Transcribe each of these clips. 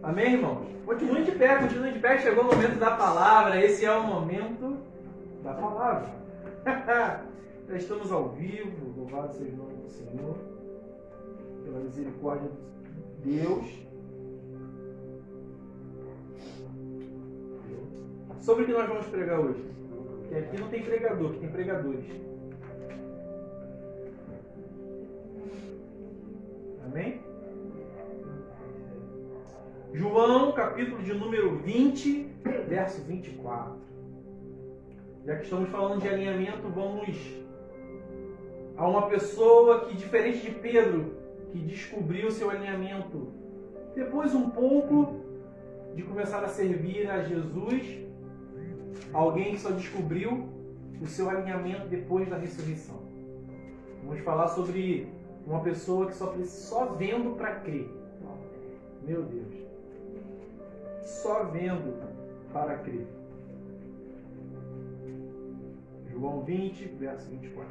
Amém, irmãos? Continue de pé, continue de pé. Chegou o momento da palavra. Esse é o momento da palavra. Já estamos ao vivo. Louvado seja o nome do Senhor. Pela misericórdia de Deus. Sobre o que nós vamos pregar hoje? Porque aqui não tem pregador, aqui tem pregadores. Amém? João, capítulo de número 20, verso 24. Já que estamos falando de alinhamento, vamos a uma pessoa que, diferente de Pedro, que descobriu seu alinhamento depois um pouco de começar a servir a Jesus, alguém que só descobriu o seu alinhamento depois da ressurreição. Vamos falar sobre uma pessoa que só vendo para crer. Meu Deus. Só vendo para crer. João 20, verso 24.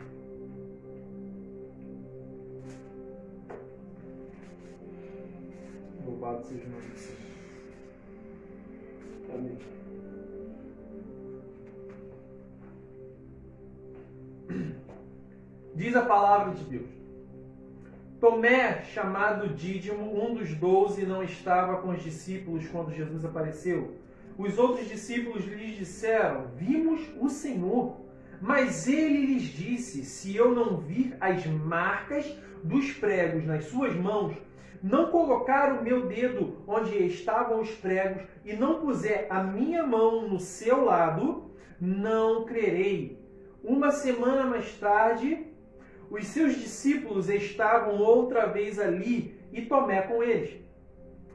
Louvado seja o nome do Senhor. Amém. Diz a palavra de Deus. Tomé, chamado Dídimo, um dos 12, não estava com os discípulos quando Jesus apareceu. Os outros discípulos lhes disseram: vimos o Senhor. Mas ele lhes disse: se eu não vir as marcas dos pregos nas suas mãos, não colocar o meu dedo onde estavam os pregos e não puser a minha mão no seu lado, não crerei. Uma semana mais tarde, os seus discípulos estavam outra vez ali e Tomé com eles.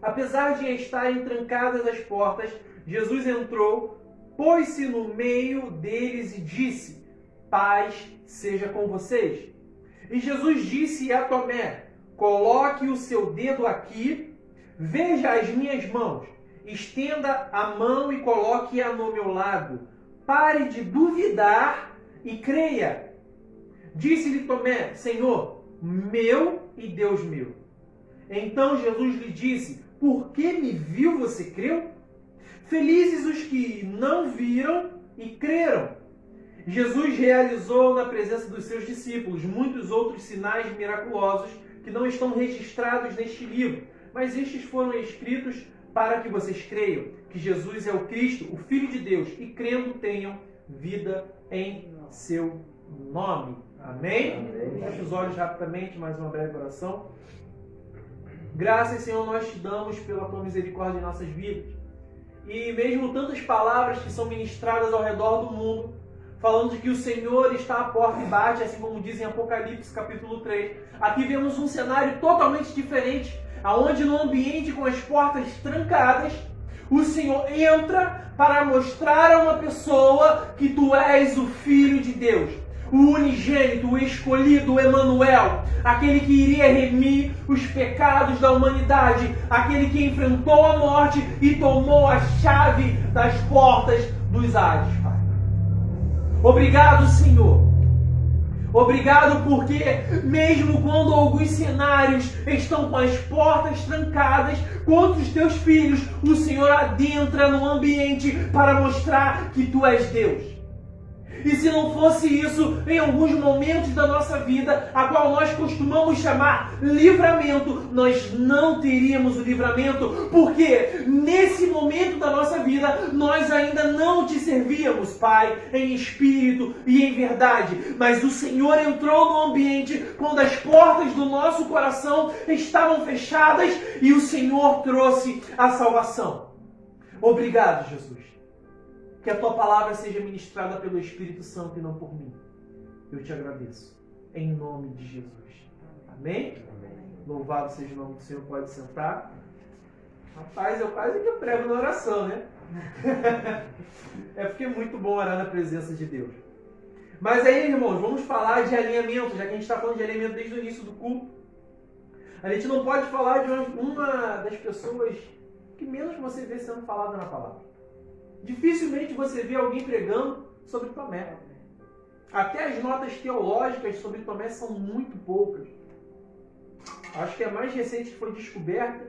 Apesar de estarem trancadas as portas, Jesus entrou, pôs-se no meio deles e disse: paz seja com vocês. E Jesus disse a Tomé: coloque o seu dedo aqui, veja as minhas mãos, estenda a mão e coloque-a no meu lado. Pare de duvidar e creia. Disse-lhe Tomé: Senhor, meu e Deus meu. Então Jesus lhe disse: por que me viu, você creu? Felizes os que não viram e creram. Jesus realizou na presença dos seus discípulos muitos outros sinais miraculosos que não estão registrados neste livro, mas estes foram escritos para que vocês creiam que Jesus é o Cristo, o Filho de Deus, e crendo tenham vida em seu nome. Amém? Feche os olhos rapidamente, mais uma breve oração. Graças, Senhor, nós te damos pela tua misericórdia em nossas vidas. E mesmo tantas palavras que são ministradas ao redor do mundo, falando de que o Senhor está à porta e bate, assim como diz em Apocalipse capítulo 3. Aqui vemos um cenário totalmente diferente, aonde no ambiente com as portas trancadas, o Senhor entra para mostrar a uma pessoa que tu és o Filho de Deus, o unigênito, o escolhido, o Emanuel, aquele que iria remir os pecados da humanidade, aquele que enfrentou a morte e tomou a chave das portas dos Hades. Obrigado, Senhor. Obrigado porque, mesmo quando alguns cenários estão com as portas trancadas contra os teus filhos, o Senhor adentra no ambiente para mostrar que tu és Deus. E se não fosse isso, em alguns momentos da nossa vida, a qual nós costumamos chamar livramento, nós não teríamos o livramento, porque nesse momento da nossa vida, nós ainda não te servíamos, Pai, em espírito e em verdade. Mas o Senhor entrou no ambiente quando as portas do nosso coração estavam fechadas e o Senhor trouxe a salvação. Obrigado, Jesus. Que a tua palavra seja ministrada pelo Espírito Santo e não por mim. Eu te agradeço. Em nome de Jesus. Amém? Amém. Louvado seja o nome do Senhor. Pode sentar. Rapaz, eu quase que prego na oração, né? É porque é muito bom orar na presença de Deus. Mas aí, irmãos, vamos falar de alinhamento, já que a gente está falando de alinhamento desde o início do culto. A gente não pode falar de uma das pessoas que menos você vê sendo falada na palavra. Dificilmente você vê alguém pregando sobre Tomé. Até as notas teológicas sobre Tomé são muito poucas. Acho que a mais recente que foi descoberta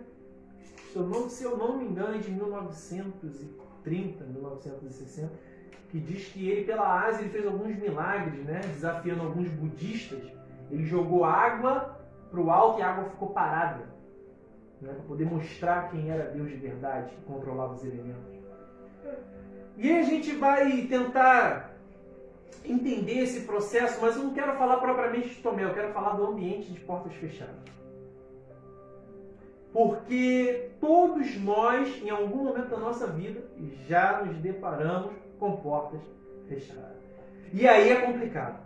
texto, se eu não me engano, é de 1930, 1960, que diz que ele, pela Ásia, ele fez alguns milagres, né? Desafiando alguns budistas. Ele jogou água para o alto e a água ficou parada, né? Para poder mostrar quem era Deus de verdade, que controlava os elementos. E aí a gente vai tentar entender esse processo, mas eu não quero falar propriamente de Tomé, eu quero falar do ambiente de portas fechadas. Porque todos nós, em algum momento da nossa vida, já nos deparamos com portas fechadas. E aí é complicado.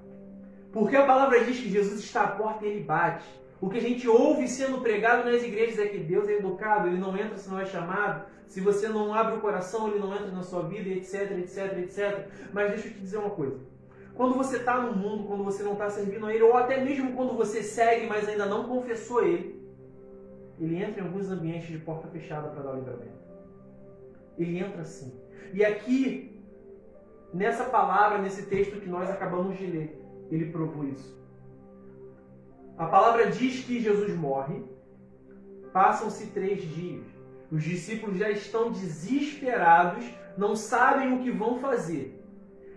Porque a palavra diz que Jesus está à porta e ele bate. O que a gente ouve sendo pregado nas igrejas é que Deus é educado, ele não entra se não é chamado. Se você não abre o coração, ele não entra na sua vida, etc, etc, etc. Mas deixa eu te dizer uma coisa. Quando você está no mundo, quando você não está servindo a ele, ou até mesmo quando você segue, mas ainda não confessou ele entra em alguns ambientes de porta fechada para dar o livramento. Ele entra assim. E aqui, nessa palavra, nesse texto que nós acabamos de ler, ele provou isso. A palavra diz que Jesus morre, passam-se 3 dias. Os discípulos já estão desesperados, não sabem o que vão fazer.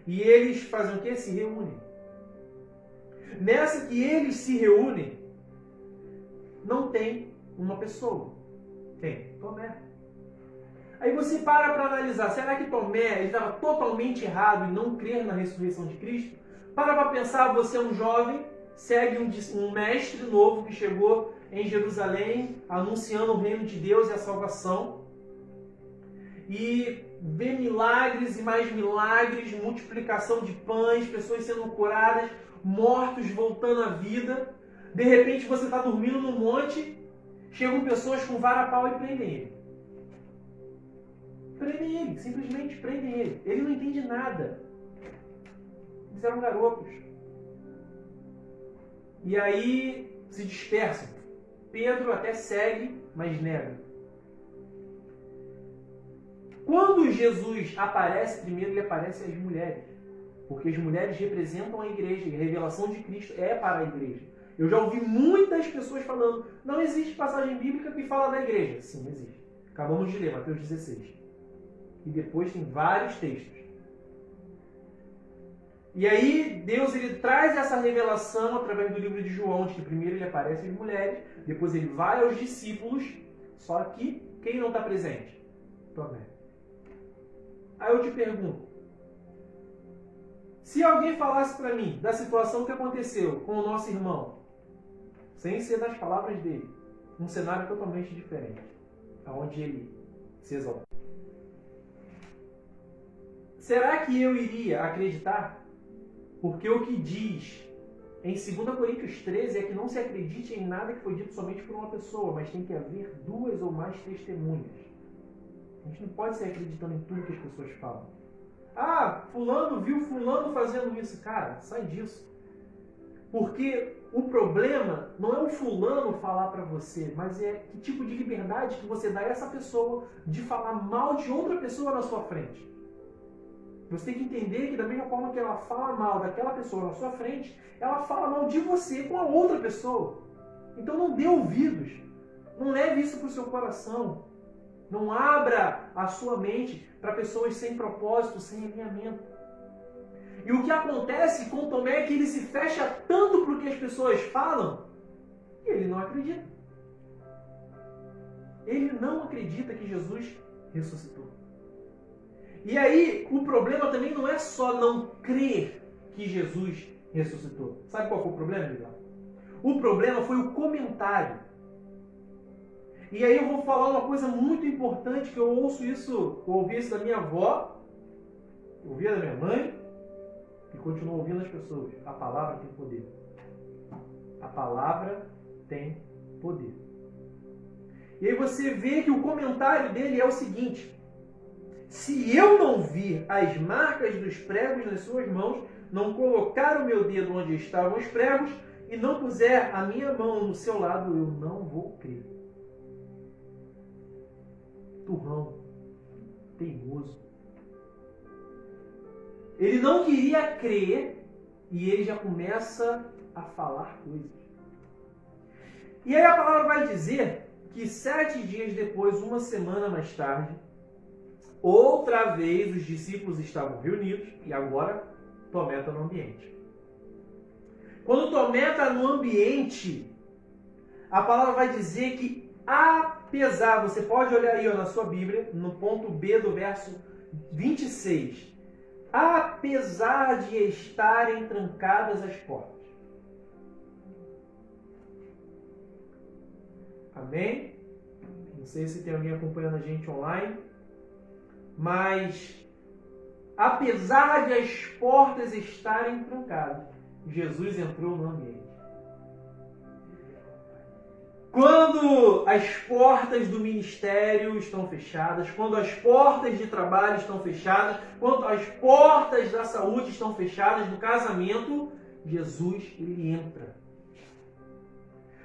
E eles fazem o quê? Se reúnem. Nessa que eles se reúnem, não tem uma pessoa. Tem Tomé. Aí você para analisar, será que Tomé ele estava totalmente errado em não crer na ressurreição de Cristo? Para pensar, você é um jovem, segue um mestre novo que chegou em Jerusalém, anunciando o reino de Deus e a salvação. E vê milagres e mais milagres, multiplicação de pães, pessoas sendo curadas, mortos voltando à vida. De repente você está dormindo no monte, chegam pessoas com vara-pau e prendem ele. Prendem ele, simplesmente prendem ele. Ele não entende nada. Eles eram garotos. E aí se dispersam. Pedro até segue, mas nega. Quando Jesus aparece, primeiro ele aparece às mulheres. Porque as mulheres representam a igreja. E a revelação de Cristo é para a igreja. Eu já ouvi muitas pessoas falando, não existe passagem bíblica que fala da igreja. Sim, existe. Acabamos de ler, Mateus 16. E depois tem vários textos. E aí Deus ele traz essa revelação através do livro de João, de que primeiro ele aparece às mulheres, depois ele vai aos discípulos, só que quem não está presente? Tomé. Aí eu te pergunto, se alguém falasse para mim da situação que aconteceu com o nosso irmão, sem ser das palavras dele, um cenário totalmente diferente, aonde ele se exaltou. Será que eu iria acreditar? Porque o que diz em 2 Coríntios 13 é que não se acredite em nada que foi dito somente por uma pessoa, mas tem que haver 2 ou mais testemunhas. A gente não pode sair acreditando em tudo que as pessoas falam. Ah, fulano viu fulano fazendo isso. Cara, sai disso. Porque o problema não é o fulano falar para você, mas é que tipo de liberdade que você dá a essa pessoa de falar mal de outra pessoa na sua frente. Você tem que entender que da mesma forma que ela fala mal daquela pessoa na sua frente, ela fala mal de você com a outra pessoa. Então não dê ouvidos. Não leve isso para o seu coração. Não abra a sua mente para pessoas sem propósito, sem alinhamento. E o que acontece com Tomé é que ele se fecha tanto para o que as pessoas falam, que ele não acredita. Ele não acredita que Jesus ressuscitou. E aí, o problema também não é só não crer que Jesus ressuscitou. Sabe qual foi o problema, Miguel? O problema foi o comentário. E aí eu vou falar uma coisa muito importante, que eu ouvi isso da minha avó, ouvia da minha mãe, e continuo ouvindo as pessoas. A palavra tem poder. A palavra tem poder. E aí você vê que o comentário dele é o seguinte: se eu não vir as marcas dos pregos nas suas mãos, não colocar o meu dedo onde estavam os pregos e não puser a minha mão no seu lado, eu não vou crer. Turrão, teimoso. Ele não queria crer e ele já começa a falar coisas. E aí a palavra vai dizer que 7 dias depois, uma semana mais tarde, outra vez os discípulos estavam reunidos e agora Tomé está no ambiente. Quando Tomé está no ambiente, a palavra vai dizer que apesar, você pode olhar aí na sua Bíblia, no ponto B do verso 26, apesar de estarem trancadas as portas. Amém? Não sei se tem alguém acompanhando a gente online, mas apesar de as portas estarem trancadas, Jesus entrou no ambiente. Quando as portas do ministério estão fechadas, quando as portas de trabalho estão fechadas, quando as portas da saúde estão fechadas, do casamento, Jesus, ele entra.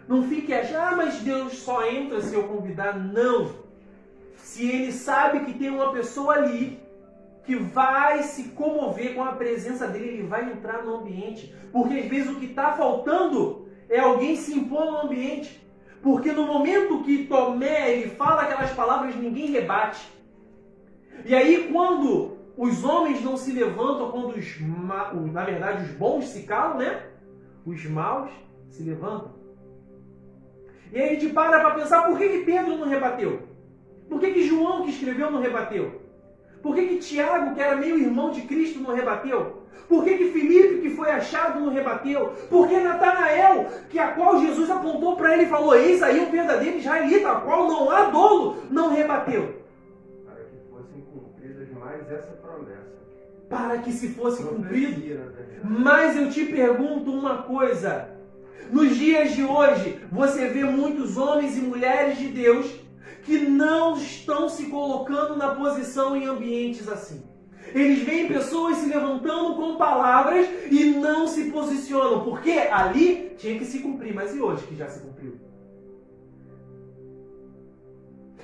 Não fique achando, mas Deus só entra se eu convidar. Não. Se ele sabe que tem uma pessoa ali que vai se comover com a presença dele, ele vai entrar no ambiente. Porque às vezes o que está faltando é alguém se impor no ambiente. Porque no momento que Tomé ele fala aquelas palavras, ninguém rebate. E aí quando os homens não se levantam, quando na verdade os bons se calam, né? Os maus se levantam. E aí a gente para pensar, por que Pedro não rebateu? Por que João, que escreveu, não rebateu? Por que Tiago, que era meio irmão de Cristo, não rebateu? Por que Filipe, que foi achado, não rebateu? Por que Natanael, a qual Jesus apontou para ele e falou, eis aí o verdadeiro israelita, a qual não há dolo, não rebateu? Para que fossem cumpridas mais essa promessa. Para que se fosse cumprido. Mas eu te pergunto uma coisa. Nos dias de hoje, você vê muitos homens e mulheres de Deus que não estão se colocando na posição em ambientes assim. Eles veem pessoas se levantando com palavras e não se posicionam, porque ali tinha que se cumprir, mas e hoje que já se cumpriu?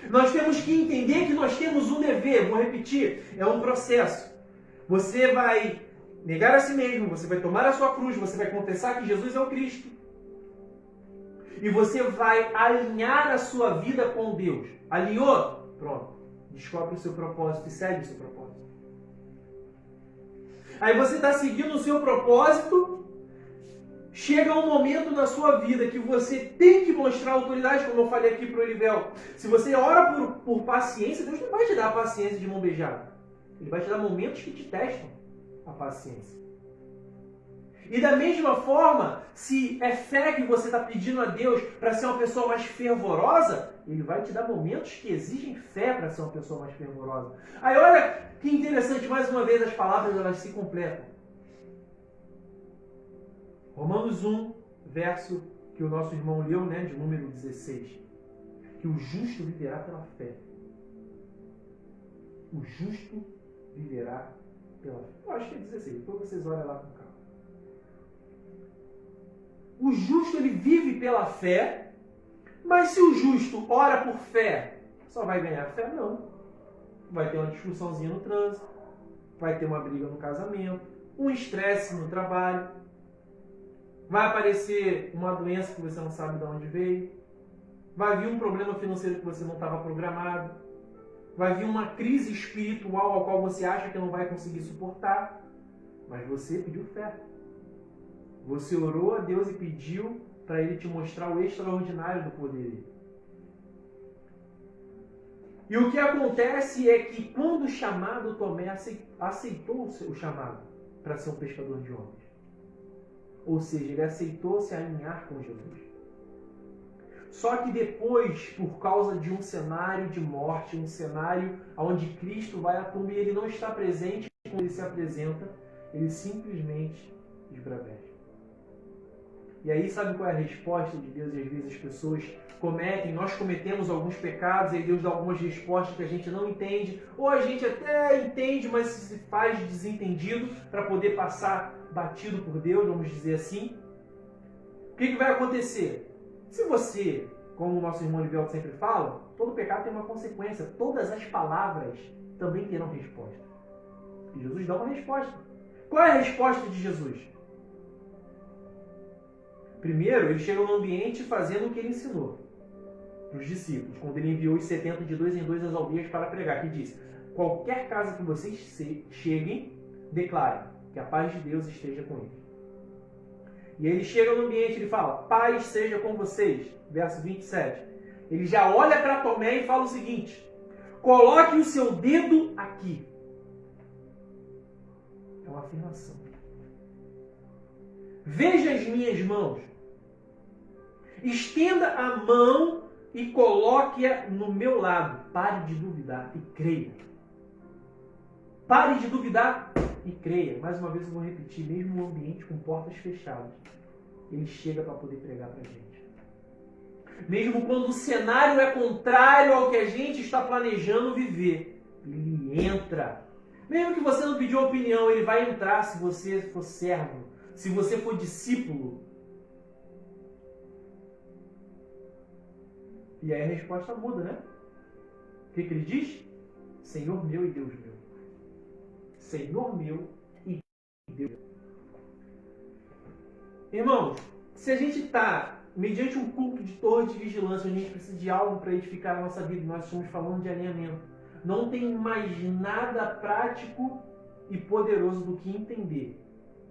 Nós temos que entender que nós temos um dever, vou repetir, é um processo. Você vai negar a si mesmo, você vai tomar a sua cruz, você vai confessar que Jesus é o Cristo. E você vai alinhar a sua vida com Deus. Alinhou? Pronto. Descobre o seu propósito e segue o seu propósito. Aí você está seguindo o seu propósito. Chega um momento na sua vida que você tem que mostrar autoridade, como eu falei aqui para o Olivel. Se você ora por paciência, Deus não vai te dar a paciência de mão beijada. Ele vai te dar momentos que te testam a paciência. E da mesma forma, se é fé que você está pedindo a Deus para ser uma pessoa mais fervorosa, Ele vai te dar momentos que exigem fé para ser uma pessoa mais fervorosa. Aí olha que interessante, mais uma vez as palavras elas se completam. Romanos 1, verso que o nosso irmão leu, né, de número 16. Que o justo viverá pela fé. O justo viverá pela fé. Eu acho que é 16, depois vocês olham lá com calma. O justo ele vive pela fé, mas se o justo ora por fé, só vai ganhar fé? Não. Vai ter uma discussãozinha no trânsito, vai ter uma briga no casamento, um estresse no trabalho, vai aparecer uma doença que você não sabe de onde veio, vai vir um problema financeiro que você não estava programado, vai vir uma crise espiritual a qual você acha que não vai conseguir suportar, mas você pediu fé. Você orou a Deus e pediu para Ele te mostrar o extraordinário do poder dele. E o que acontece é que quando o chamado, Tomé aceitou o chamado para ser um pescador de homens. Ou seja, ele aceitou se alinhar com Jesus. Só que depois, por causa de um cenário de morte, um cenário onde Cristo vai à tumba e ele não está presente quando ele se apresenta, ele simplesmente esbravece. E aí sabe qual é a resposta de Deus? E às vezes as pessoas nós cometemos alguns pecados, e aí Deus dá algumas respostas que a gente não entende, ou a gente até entende, mas se faz desentendido para poder passar batido por Deus, vamos dizer assim. O que vai acontecer? Se você, como o nosso irmão Livelto sempre fala, todo pecado tem uma consequência, todas as palavras também terão resposta. E Jesus dá uma resposta. Qual é a resposta de Jesus? Primeiro, ele chega no ambiente fazendo o que ele ensinou. para os discípulos, quando ele enviou os 70 de 2 em 2 às aldeias para pregar, que disse: qualquer casa que vocês cheguem, declarem que a paz de Deus esteja com eles. E aí ele chega no ambiente, ele fala: paz seja com vocês, verso 27. Ele já olha para Tomé e fala o seguinte: coloque o seu dedo aqui. É uma afirmação. Veja as minhas mãos. Estenda a mão e coloque-a no meu lado. Pare de duvidar e creia. Pare de duvidar e creia. Mais uma vez eu vou repetir, mesmo no ambiente com portas fechadas, ele chega para poder pregar para a gente. Mesmo quando o cenário é contrário ao que a gente está planejando viver, ele entra. Mesmo que você não pediu opinião, ele vai entrar se você for servo, se você for discípulo. E aí a resposta muda, né? O que ele diz? Senhor meu e Deus meu. Senhor meu e Deus meu. Irmãos, se a gente está mediante um culto de torre de vigilância, a gente precisa de algo para edificar a nossa vida, nós estamos falando de alinhamento. Não tem mais nada prático e poderoso do que entender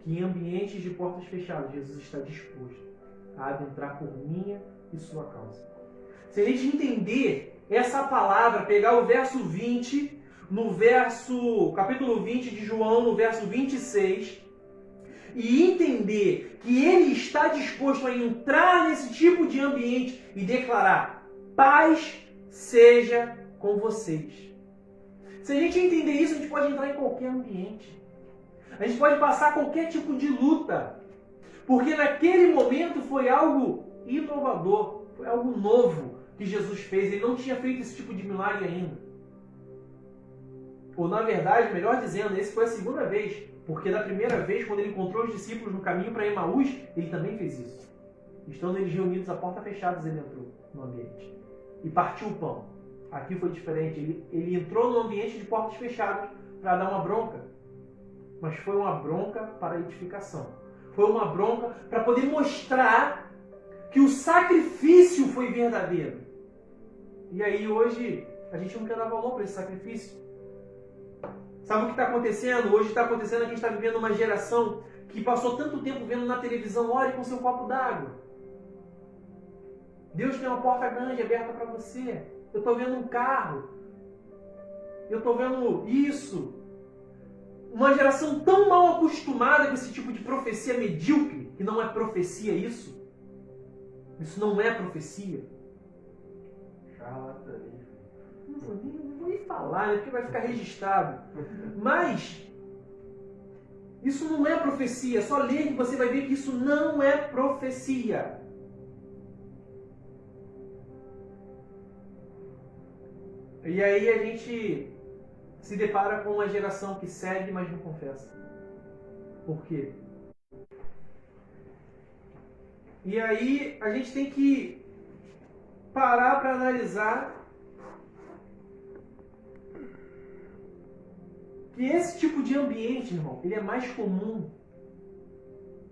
que em ambientes de portas fechadas, Jesus está disposto a adentrar por minha e sua causa. Se a gente entender essa palavra, pegar o verso 20, capítulo 20 de João, no verso 26, e entender que ele está disposto a entrar nesse tipo de ambiente e declarar: paz seja com vocês. Se a gente entender isso, a gente pode entrar em qualquer ambiente. A gente pode passar qualquer tipo de luta. Porque naquele momento foi algo inovador, foi algo novo que Jesus fez. Ele não tinha feito esse tipo de milagre ainda. Ou na verdade, melhor dizendo, esse foi a segunda vez. Porque da primeira vez, quando ele encontrou os discípulos no caminho para Emaús, ele também fez isso. Estando eles reunidos a porta fechada, ele entrou no ambiente. E partiu o pão. Aqui foi diferente. Ele entrou no ambiente de portas fechadas para dar uma bronca. Mas foi uma bronca para a edificação. Foi uma bronca para poder mostrar que o sacrifício foi verdadeiro. E aí hoje a gente não quer dar valor para esse sacrifício. Sabe o que está acontecendo? Hoje está acontecendo que a gente está vivendo uma geração que passou tanto tempo vendo na televisão: ore com seu copo d'água. Deus tem uma porta grande aberta para você. Eu estou vendo um carro. Eu estou vendo isso. Uma geração tão mal acostumada com esse tipo de profecia medíocre, que não é profecia isso. Isso não é profecia. Charlatanismo. Não vou nem falar, né? Porque vai ficar registrado. Mas isso não é profecia. Só ler que você vai ver que isso não é profecia. E aí a gente se depara com uma geração que segue, mas não confessa. Por quê? E aí a gente tem que parar para analisar que esse tipo de ambiente, irmão, ele é mais comum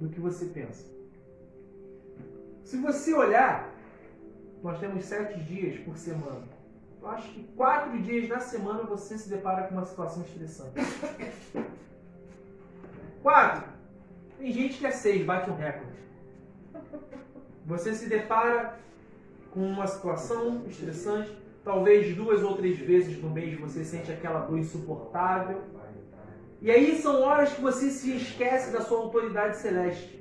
do que você pensa. Se você olhar, nós temos 7 dias por semana. Eu acho que 4 dias na semana você se depara com uma situação estressante. 4. Tem gente que é 6, bate um recorde. Você se depara com uma situação estressante. Talvez 2 ou 3 vezes no mês você sente aquela dor insuportável. E aí são horas que você se esquece da sua autoridade celeste.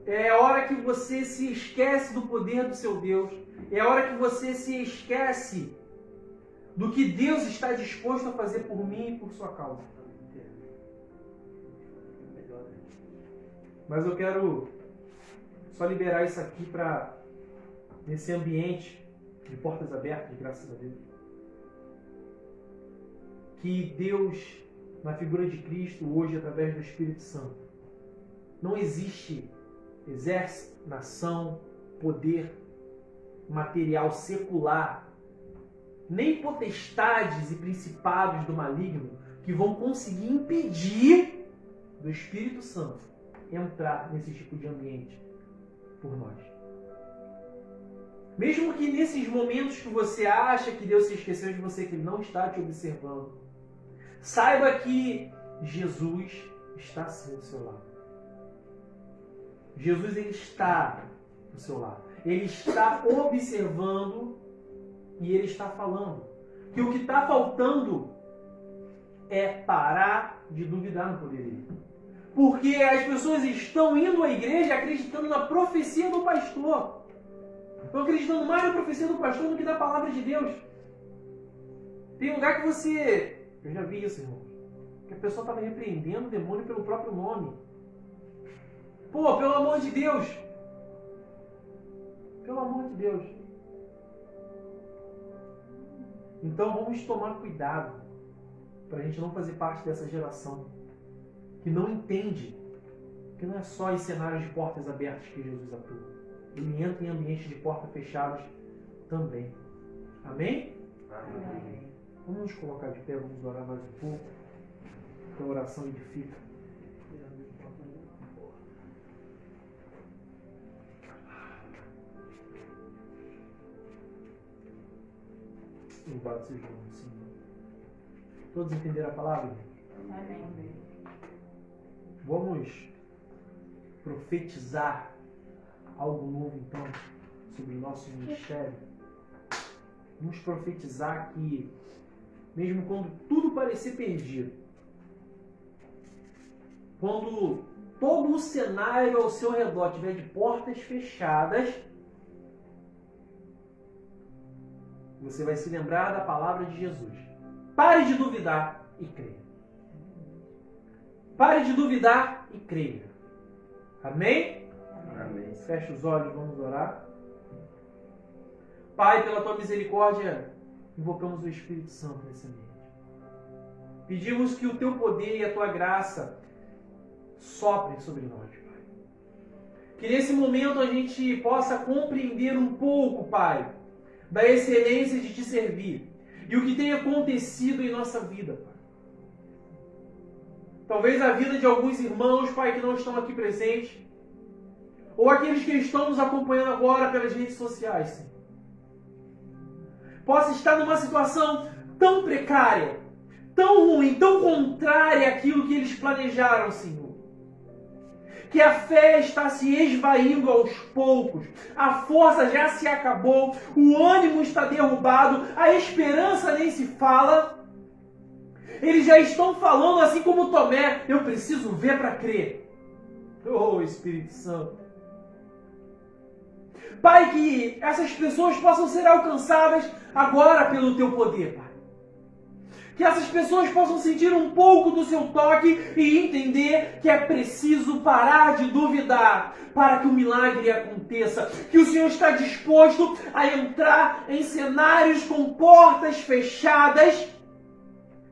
É a hora que você se esquece do poder do seu Deus. É a hora que você se esquece do que Deus está disposto a fazer por mim e por sua causa. Mas eu quero só liberar isso aqui para nesse ambiente de portas abertas, graças a Deus. Que Deus, na figura de Cristo, hoje, através do Espírito Santo, não existe exército, nação, poder material secular, nem potestades e principados do maligno que vão conseguir impedir do Espírito Santo entrar nesse tipo de ambiente por nós. Mesmo que nesses momentos que você acha que Deus se esqueceu de você, que Ele não está te observando, saiba que Jesus está sim do seu lado. Jesus, Ele está do seu lado. Ele está observando e Ele está falando. Que o que está faltando é parar de duvidar no poder dele. Porque as pessoas estão indo à igreja acreditando na profecia do pastor. Estão acreditando mais na profecia do pastor do que na palavra de Deus. Tem lugar que você... Eu já vi isso, irmão. Que a pessoa estava repreendendo o demônio pelo próprio nome. Pô, pelo amor de Deus. Pelo amor de Deus. Então vamos tomar cuidado para a gente não fazer parte dessa geração que não entende que não é só em cenários de portas abertas que Jesus atua. Ele entra em ambientes de portas fechadas também. Amém? Amém. Vamos nos colocar de pé, vamos orar mais um pouco. Que a oração edifica. Louvado seja o nome do Senhor. Todos entenderam a palavra? Amém. Vamos profetizar algo novo, então, sobre o nosso ministério. Vamos profetizar que, mesmo quando tudo parecer perdido, quando todo o cenário ao seu redor estiver de portas fechadas, você vai se lembrar da palavra de Jesus. Pare de duvidar e creia. Pare de duvidar e creia. Amém? Amém. Feche os olhos, vamos orar. Pai, pela tua misericórdia, invocamos o Espírito Santo nesse ambiente. Pedimos que o teu poder e a tua graça soprem sobre nós, Pai. Que nesse momento a gente possa compreender um pouco, Pai, da excelência de te servir e o que tem acontecido em nossa vida, Pai. Talvez a vida de alguns irmãos, Pai, que não estão aqui presentes, ou aqueles que estão nos acompanhando agora pelas redes sociais, Senhor, possa estar numa situação tão precária, tão ruim, tão contrária àquilo que eles planejaram, Senhor. Que a fé está se esvaindo aos poucos, a força já se acabou, o ânimo está derrubado, a esperança nem se fala. Eles já estão falando assim como Tomé, eu preciso ver para crer. Oh, Espírito Santo. Pai, que essas pessoas possam ser alcançadas agora pelo teu poder, Pai. Que essas pessoas possam sentir um pouco do seu toque e entender que é preciso parar de duvidar para que o milagre aconteça. Que o Senhor está disposto a entrar em cenários com portas fechadas.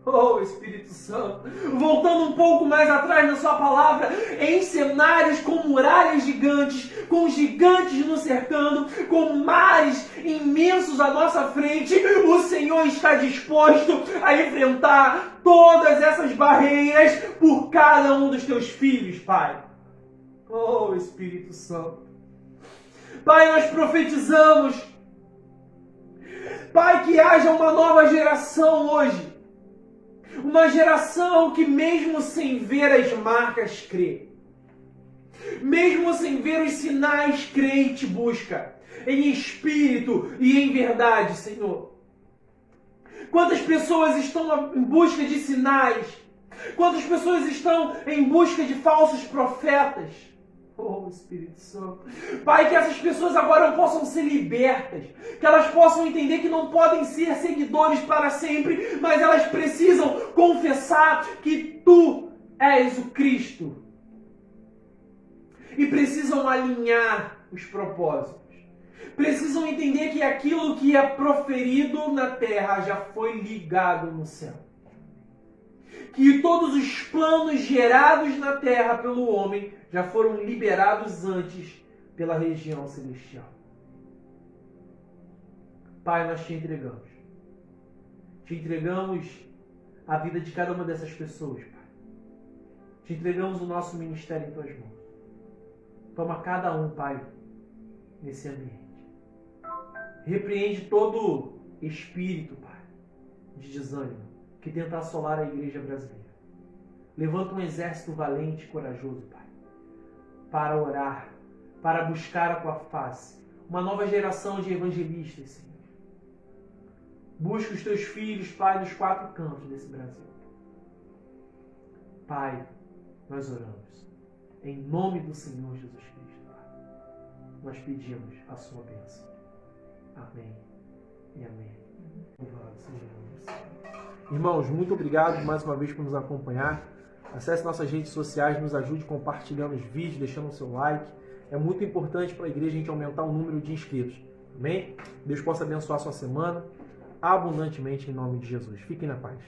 Oh, Espírito Santo, voltando um pouco mais atrás na sua palavra, em cenários com muralhas gigantes, com gigantes nos cercando, com mares imensos à nossa frente, o Senhor está disposto a enfrentar todas essas barreiras por cada um dos teus filhos, Pai. Oh, Espírito Santo. Pai, nós profetizamos, Pai, que haja uma nova geração hoje. Uma geração que mesmo sem ver as marcas crê. Mesmo sem ver os sinais crê e te busca. Em espírito e em verdade, Senhor. Quantas pessoas estão em busca de sinais? Quantas pessoas estão em busca de falsos profetas? Oh, Espírito Santo. Pai, que essas pessoas agora possam ser libertas. Que elas possam entender que não podem ser seguidores para sempre, mas elas precisam confessar que Tu és o Cristo. E precisam alinhar os propósitos. Precisam entender que aquilo que é proferido na terra já foi ligado no céu. Que todos os planos gerados na terra pelo homem já foram liberados antes pela região celestial. Pai, nós te entregamos. Te entregamos a vida de cada uma dessas pessoas, Pai. Te entregamos o nosso ministério em Tuas mãos. Toma cada um, Pai, nesse ambiente. Repreende todo espírito, Pai, de desânimo que tenta assolar a igreja brasileira. Levanta um exército valente e corajoso, Pai, para orar, para buscar a Tua face. Uma nova geração de evangelistas, Senhor. Busca os Teus filhos, Pai, dos 4 cantos desse Brasil. Pai, nós oramos. Em nome do Senhor Jesus Cristo, Pai, nós pedimos a Sua bênção. Amém e amém. Louvado seja o nome do Senhor. Irmãos, muito obrigado mais uma vez por nos acompanhar. Acesse nossas redes sociais, nos ajude compartilhando os vídeos, deixando o seu like. É muito importante para a igreja a gente aumentar o número de inscritos. Amém? Deus possa abençoar a sua semana abundantemente em nome de Jesus. Fiquem na paz.